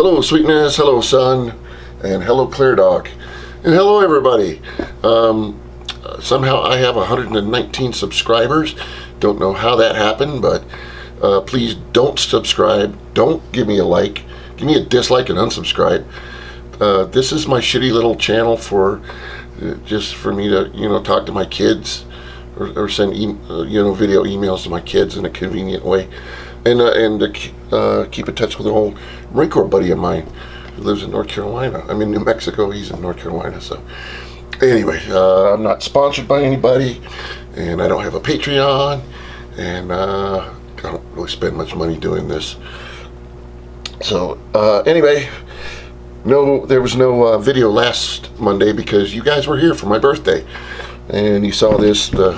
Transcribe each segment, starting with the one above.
Hello Sweetness, hello Sun, and hello Clear Dog, and hello everybody. Somehow I have 119 subscribers. Don't know how that happened, but please don't subscribe. Don't give me a like. Give me a dislike and unsubscribe. This is my shitty little channel for just for me to talk to my kids or send video emails to my kids in a convenient way, and to keep in touch with an old Marine Corps buddy of mine who lives in North Carolina. I'm in New Mexico, he's in North Carolina. So anyway, I'm not sponsored by anybody, and I don't have a Patreon, and I don't really spend much money doing this. So anyway, no, there was no video last Monday because you guys were here for my birthday, and you saw this, the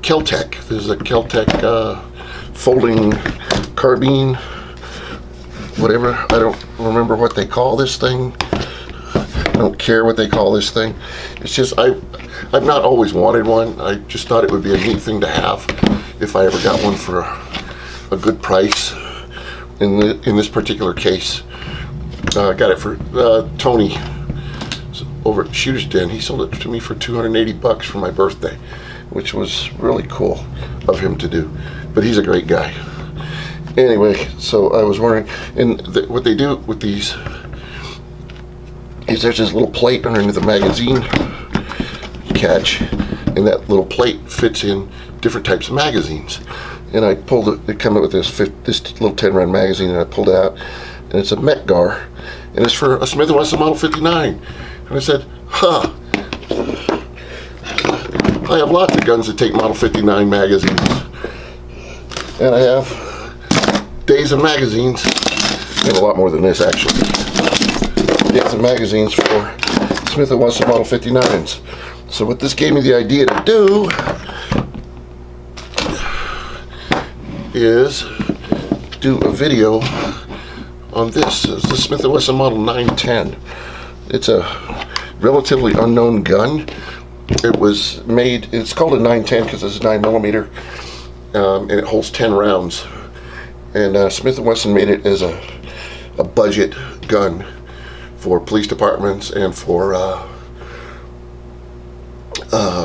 Keltec. This is a Keltec folding carbine, whatever. I don't remember what they call this thing. I don't care what they call this thing. It's just I've not always wanted one. I just thought it would be a neat thing to have if I ever got one for a good price. In this particular case, I got it for Tony over at Shooter's Den. He sold it to me for $280 for my birthday, which was really cool of him to do. But he's a great guy. Anyway, so I was wondering, and what they do with these is there's this little plate underneath the magazine catch, and that little plate fits in different types of magazines. And I pulled it. It came up with this little 10-round magazine, and I pulled it out, and it's a Metgar, and it's for a Smith & Wesson Model 59. And I said, huh, I have lots of guns that take Model 59 magazines, and I have days of magazines, and a lot more than this actually. Days of magazines for Smith & Wesson Model 59s. So what this gave me the idea to do is do a video on this. It's the Smith & Wesson Model 910. It's a relatively unknown gun. It was made, it's called a 910 because it's 9mm, and it holds 10 rounds. And Smith & Wesson made it as a budget gun for police departments and for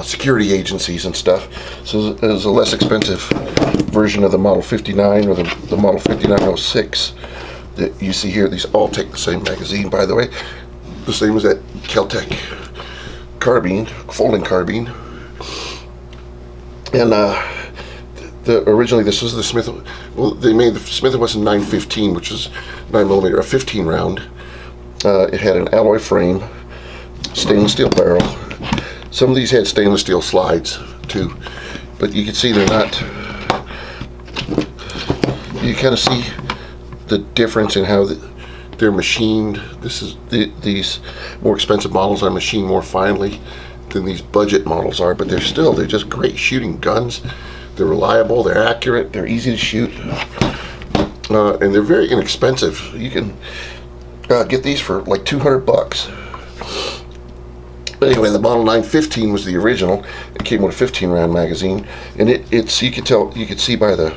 security agencies and stuff. So it was a less expensive version of the Model 59 or the Model 5906 that you see here. These all take the same magazine, by the way. The same as that Keltec carbine, folding carbine. And originally this was the Smith. Well, they made the Smith & Wesson 915, which is 9mm, a 15 round. It had an alloy frame, stainless steel barrel. Some of these had stainless steel slides too, but you can see they're not. You kind of see the difference in how they're machined. These more expensive models are machined more finely than these budget models are, but they're just great shooting guns. They're reliable, they're accurate, they're easy to shoot, and they're very inexpensive. You can get these for like $200. But anyway, the Model 915 was the original. It came with a 15-round magazine, and it's you could see by the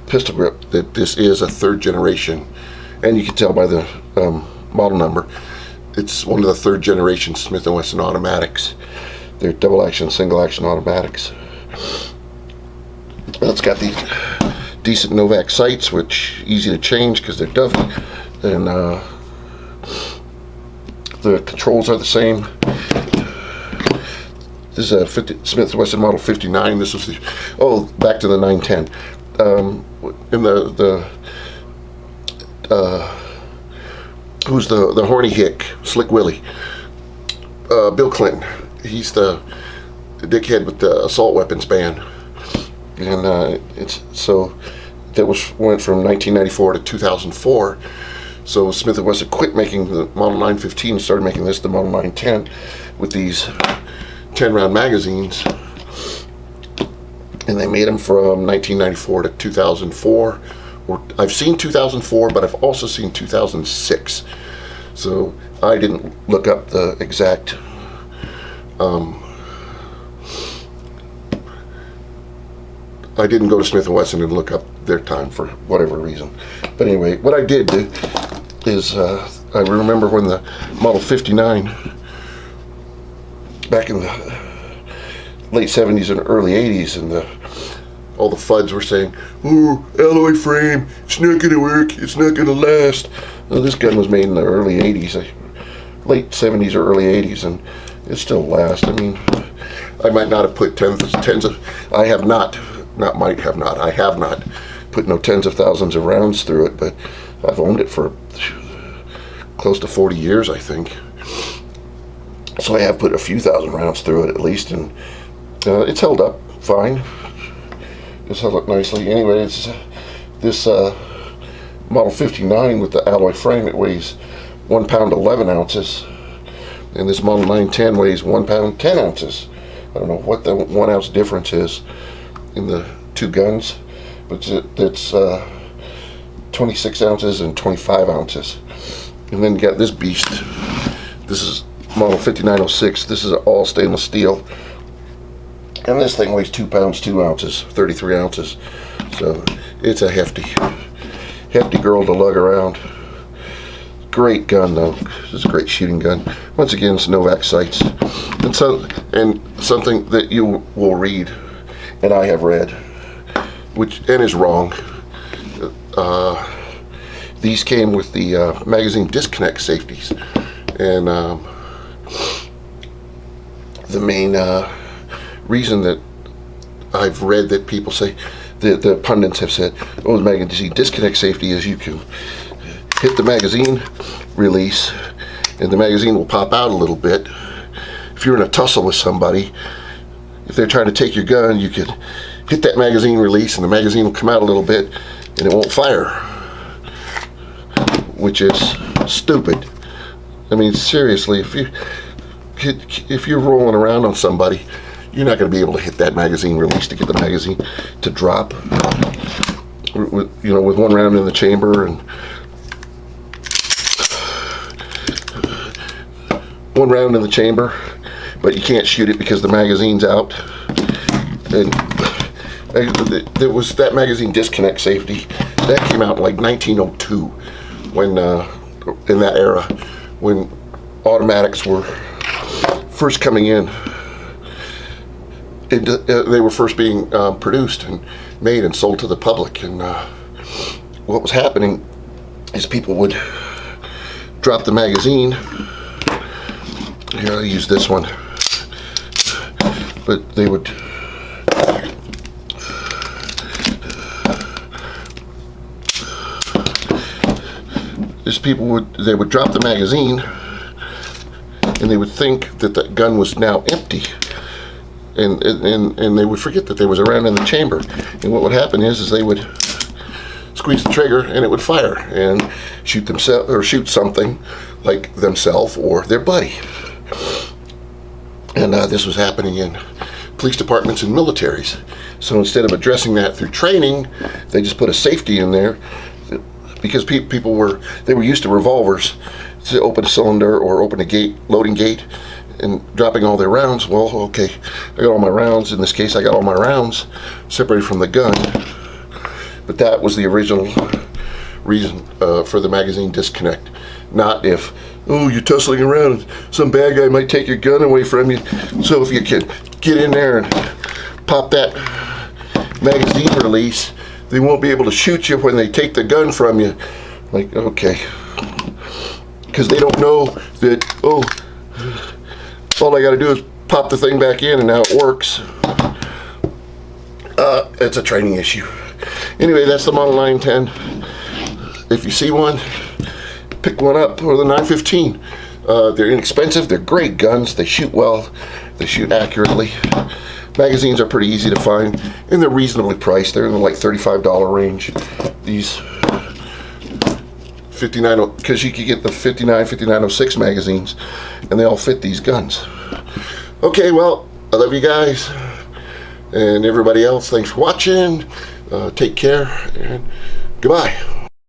pistol grip that this is a third generation, and you can tell by the model number. It's one of the third generation Smith & Wesson automatics. They're double action, single action automatics. Well, it's got these decent Novak sights, which easy to change because they're Dovey, and the controls are the same. This is a Smith & Wesson Model 59. This was back to the 910. In who's the horny hick, Slick Willie? Bill Clinton. He's the dickhead with the assault weapons ban, and that went from 1994 to 2004. So Smith & Wesson quit making the Model 915 and started making this, the Model 910, with these 10-round magazines. And they made them from 1994 to 2004. I've seen 2004, but I've also seen 2006. So I didn't look up the exact I didn't go to Smith & Wesson and look up their time for whatever reason. But anyway, what I did do is I remember when the Model 59 back in the late 70s and early 80s, and all the FUDs were saying, "Oh, alloy frame, it's not going to work, it's not going to last." Well, this gun was made in the early 80s, late 70s or early 80s, and it still lasts. I mean, I might not have put tens of, I have not put no tens of thousands of rounds through it, but I've owned it for close to 40 years, I think. So I have put a few thousand rounds through it at least, and it's held up fine. It's held up nicely. Anyway, it's this Model 59 with the alloy frame. It weighs 1 pound 11 ounces, and this Model 910 weighs 1 pound 10 ounces. I don't know what the 1 ounce difference is in the two guns, but it's 26 ounces and 25 ounces. And then you got this beast. This is Model 5906. This is all stainless steel, and this thing weighs 2 pounds 2 ounces, 33 ounces. So it's a hefty girl to lug around. Great gun though. It's a great shooting gun. Once again, it's Novak sights, and something that you will read, and I have read, and is wrong. These came with the magazine disconnect safeties, and the main reason that I've read that people say, the pundits have said, oh, the magazine disconnect safety is you can hit the magazine release and the magazine will pop out a little bit. If you're in a tussle with somebody, if they're trying to take your gun, you could hit that magazine release and the magazine will come out a little bit and it won't fire, which is stupid. I mean, seriously, if you're rolling around on somebody, you're not going to be able to hit that magazine release to get the magazine to drop. With one round in the chamber and one round in the chamber, but you can't shoot it because the magazine's out. And there was that magazine disconnect safety that came out in like 1902, when in that era when automatics were first coming in. They were first being produced and made and sold to the public, and what was happening is people would drop the magazine. Here, I'll use this one, but they would they would drop the magazine and they would think that the gun was now empty. And they would forget that there was a round in the chamber, and what would happen is they would squeeze the trigger and it would fire and shoot themselves, or shoot something like themselves or their buddy. And this was happening in police departments and militaries. So instead of addressing that through training, they just put a safety in there, because people were used to revolvers to open a cylinder or open a gate, loading gate, and dropping all their rounds. Well, okay, I got all my rounds. In this case, I got all my rounds separated from the gun. But that was the original reason for the magazine disconnect. Not if, oh, you're tussling around, some bad guy might take your gun away from you. So if you can get in there and pop that magazine release, they won't be able to shoot you when they take the gun from you. Like, okay. Because they don't know that, oh, all I got to do is pop the thing back in and now it works. It's a training issue. Anyway, that's the Model 910. If you see one, pick one up, or the 915. They're inexpensive, they're great guns, they shoot well, they shoot accurately. Magazines are pretty easy to find, and they're reasonably priced. They're in the like $35 range. These 59, because you could get the 5906 magazines, and they all fit these guns. Okay, well, I love you guys, and everybody else, thanks for watching. Take care, and goodbye.